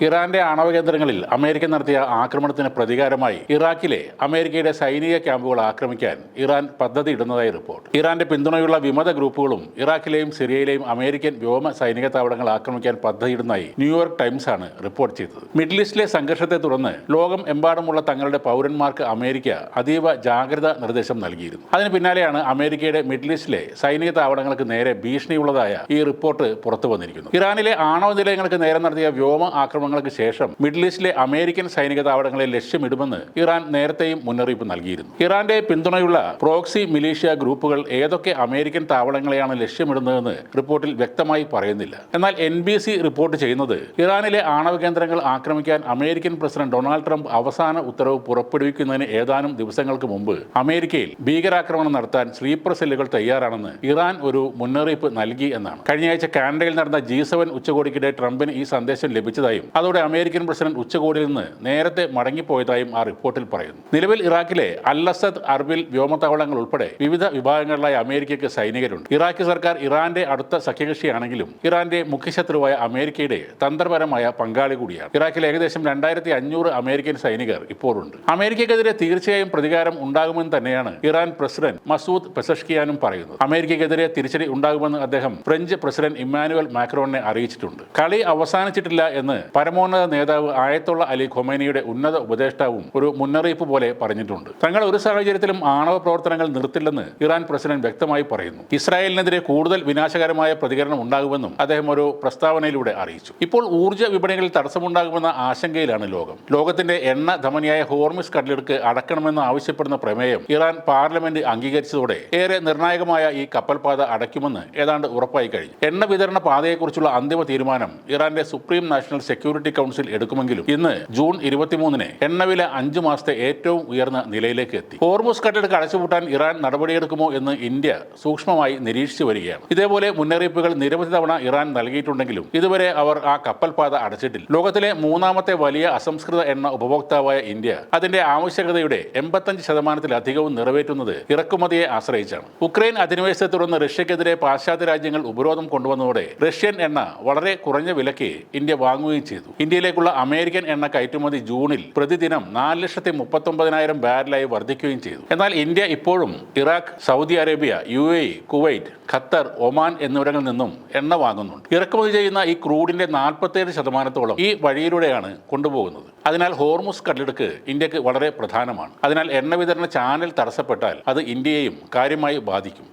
ഇറാന്റെ ആണവ കേന്ദ്രങ്ങളിൽ അമേരിക്ക നടത്തിയ ആക്രമണത്തിന് പ്രതികാരമായി ഇറാഖിലെ അമേരിക്കയുടെ സൈനിക ക്യാമ്പുകൾ ആക്രമിക്കാൻ ഇറാൻ പദ്ധതിയിടുന്നതായി റിപ്പോർട്ട്. ഇറാന്റെ പിന്തുണയുള്ള വിമത ഗ്രൂപ്പുകളും ഇറാഖിലെയും സിറിയയിലെയും അമേരിക്കൻ വ്യോമ സൈനിക താവളങ്ങൾ ആക്രമിക്കാൻ പദ്ധതിയിടുന്നതായി ന്യൂയോർക്ക് ടൈംസ് ആണ് റിപ്പോർട്ട് ചെയ്തത്. മിഡിൽ ഈസ്റ്റിലെ സംഘർഷത്തെ തുടർന്ന് ലോകം എമ്പാടുമുള്ള തങ്ങളുടെ പൗരന്മാർക്ക് അമേരിക്ക അതീവ ജാഗ്രതാ നിർദ്ദേശം നൽകിയിരുന്നു. അതിന് പിന്നാലെയാണ് അമേരിക്കയുടെ മിഡിൽ ഈസ്റ്റിലെ സൈനിക താവളങ്ങൾക്ക് നേരെ ഭീഷണിയുള്ളതായ ഈ റിപ്പോർട്ട് പുറത്തു വന്നിരിക്കുന്നു. ഇറാനിലെ ആണവ നിലയങ്ങൾക്ക് നേരെ നടത്തിയ വ്യോമ ആക്രമണങ്ങൾക്ക് ശേഷം മിഡിൽ ഈസ്റ്റിലെ അമേരിക്കൻ സൈനിക താവളങ്ങളെ ലക്ഷ്യമിടുമെന്ന് ഇറാൻ നേരത്തെയും മുന്നറിയിപ്പ് നൽകിയിരുന്നു. ഇറാന്റെ പിന്തുണയുള്ള പ്രോക്സി മിലീഷ്യ ഗ്രൂപ്പുകൾ ഏതൊക്കെ അമേരിക്കൻ താവളങ്ങളെയാണ് ലക്ഷ്യമിടുന്നതെന്ന് റിപ്പോർട്ടിൽ വ്യക്തമായി പറയുന്നില്ല. എന്നാൽ NBC റിപ്പോർട്ട് ചെയ്യുന്നത് ഇറാനിലെ ആണവ കേന്ദ്രങ്ങൾ ആക്രമിക്കാൻ അമേരിക്കൻ പ്രസിഡന്റ് ഡൊണാൾഡ് ട്രംപ് അവസാന ഉത്തരവ് പുറപ്പെടുവിക്കുന്നതിന് ഏതാനും ദിവസങ്ങൾക്ക് മുമ്പ് അമേരിക്കയിൽ ഭീകരാക്രമണം നടത്താൻ സ്ലീപ്പർ സെല്ലുകൾ തയ്യാറാണെന്ന് ഇറാൻ ഒരു മുന്നറിയിപ്പ് നൽകി എന്നാണ്. കഴിഞ്ഞയാഴ്ച കാനഡയിൽ നടന്ന G7 ഉച്ചകോടിക്കിടെ ട്രംപിന് ഈ സന്ദേശം ലഭിച്ചതായും അതോടെ അമേരിക്കൻ പ്രസിഡന്റ് ഉച്ചകോടിയിൽ നിന്ന് നേരത്തെ മടങ്ങിപ്പോയതായും ആ റിപ്പോർട്ടിൽ പറയുന്നു. നിലവിൽ ഇറാഖിലെ അൽ-അസദ്, അർബിൽ വ്യോമത്താവളങ്ങൾ ഉൾപ്പെടെ വിവിധ വിഭാഗങ്ങളിലായി അമേരിക്കയ്ക്ക് സൈനികരുണ്ട്. ഇറാഖി സർക്കാർ ഇറാന്റെ അടുത്ത സഖ്യകക്ഷിയാണെങ്കിലും ഇറാന്റെ മുഖ്യശത്രുവായ അമേരിക്കയുടെ തന്ത്രപരമായ പങ്കാളി കൂടിയാണ്. ഇറാഖിൽ ഏകദേശം 2500 അമേരിക്കൻ സൈനികർ ഇപ്പോഴുണ്ട്. അമേരിക്കയ്ക്കെതിരെ തീർച്ചയായും പ്രതികാരം ഉണ്ടാകുമെന്ന് തന്നെയാണ് ഇറാൻ പ്രസിഡന്റ് മസൂദ് പെസഷ്കിയാനും പറയുന്നത്. അമേരിക്കയ്ക്കെതിരെ തിരിച്ചടി ഉണ്ടാകുമെന്ന് അദ്ദേഹം ഫ്രഞ്ച് പ്രസിഡന്റ് ഇമ്മാനുവൽ മാക്രോണിനെ അറിയിച്ചിട്ടുണ്ട്. കളി അവസാനിച്ചിട്ടില്ല എന്ന് പരമോന്നത നേതാവ് ആയത്തുള്ള അലി ഖൊമൈനിയുടെ ഉന്നത ഉപദേഷ്ടാവും ഒരു മുന്നറിയിപ്പ് പോലെ പറഞ്ഞിട്ടുണ്ട്. തങ്ങൾ ഒരു സാഹചര്യത്തിലും ആണവ പ്രവർത്തനങ്ങൾ നിർത്തില്ലെന്ന് ഇറാൻ പ്രസിഡന്റ് വ്യക്തമായി പറയുന്നു. ഇസ്രായേലിനെതിരെ കൂടുതൽ വിനാശകരമായ പ്രതികരണം ഉണ്ടാകുമെന്നും അദ്ദേഹം ഒരു പ്രസ്താവനയിലൂടെ അറിയിച്ചു. ഇപ്പോൾ ഊർജ്ജ വിപണികളിൽ തടസ്സമുണ്ടാകുമെന്ന ആശങ്കയിലാണ് ലോകം. ലോകത്തിന്റെ എണ്ണ ധമനിയായ ഹോർമുസ് കടലിടുക്ക് അടക്കണമെന്ന് ആവശ്യപ്പെടുന്ന പ്രമേയം ഇറാൻ പാർലമെന്റ് അംഗീകരിച്ചതോടെ ഏറെ നിർണായകമായ ഈ കപ്പൽപാത അടയ്ക്കുമെന്ന് ഏതാണ്ട് ഉറപ്പായി കഴിഞ്ഞു. എണ്ണ വിതരണ പാതയെക്കുറിച്ചുള്ള അന്തിമ തീരുമാനം ഇറാന്റെ സുപ്രീം നാഷണൽ സെക്യൂരിറ്റി കൗൺസിൽ എടുക്കുമെങ്കിലും ഇന്ന് ജൂൺ 23 എണ്ണവില 5 മാസത്തെ ഏറ്റവും ഉയർന്ന നിലയിലേക്ക് എത്തി. ഹോർമുസ് കടലിടുക്ക് അടച്ചുപൂട്ടാൻ ഇറാൻ നടപടിയെടുക്കുമോ എന്ന് ഇന്ത്യ സൂക്ഷ്മമായി നിരീക്ഷിച്ചു വരികയാണ്. ഇതേപോലെ മുന്നറിയിപ്പുകൾ നിരവധി തവണ ഇറാൻ നൽകിയിട്ടുണ്ടെങ്കിലും ഇതുവരെ അവർ ആ കപ്പൽപാത അടച്ചിട്ടില്ല. ലോകത്തിലെ മൂന്നാമത്തെ വലിയ അസംസ്കൃത എണ്ണ ഉപഭോക്താവായ ഇന്ത്യ അതിന്റെ ആവശ്യകതയുടെ 85% നിറവേറ്റുന്നത് ഇറക്കുമതിയെ ആശ്രയിച്ചാണ്. ഉക്രൈൻ അധിനിവേശത്തെ തുടർന്ന് റഷ്യക്കെതിരെ പാശ്ചാത്യ രാജ്യങ്ങൾ ഉപരോധം കൊണ്ടുവന്നതോടെ റഷ്യൻ എണ്ണ വളരെ കുറഞ്ഞ വിലയ്ക്ക് ഇന്ത്യ വാങ്ങുകയും ചെയ്തു. ഇന്ത്യയിലേക്കുള്ള അമേരിക്കൻ എണ്ണ കയറ്റുമതി ജൂണിൽ പ്രതിദിനം 4,39,000 ബാരലായി വർദ്ധിക്കുകയും ചെയ്തു. എന്നാൽ ഇന്ത്യ ഇപ്പോഴും Iraq, Saudi Arabia, UAE, Kuwait, Qatar, Oman എന്നിവിടങ്ങളിൽ നിന്നും എണ്ണ വാങ്ങുന്നുണ്ട്. ഇറക്കുമതി ചെയ്യുന്ന ഈ ക്രൂഡിന്റെ 47% ഈ വഴിയിലൂടെയാണ് കൊണ്ടുപോകുന്നത്. അതിനാൽ ഹോർമുസ് കടലിടുക്ക് ഇന്ത്യക്ക് വളരെ പ്രധാനമാണ്. അതിനാൽ എണ്ണ വിതരണ ചാനൽ തടസ്സപ്പെട്ടാൽ അത് ഇന്ത്യയെയും കാര്യമായി ബാധിക്കും.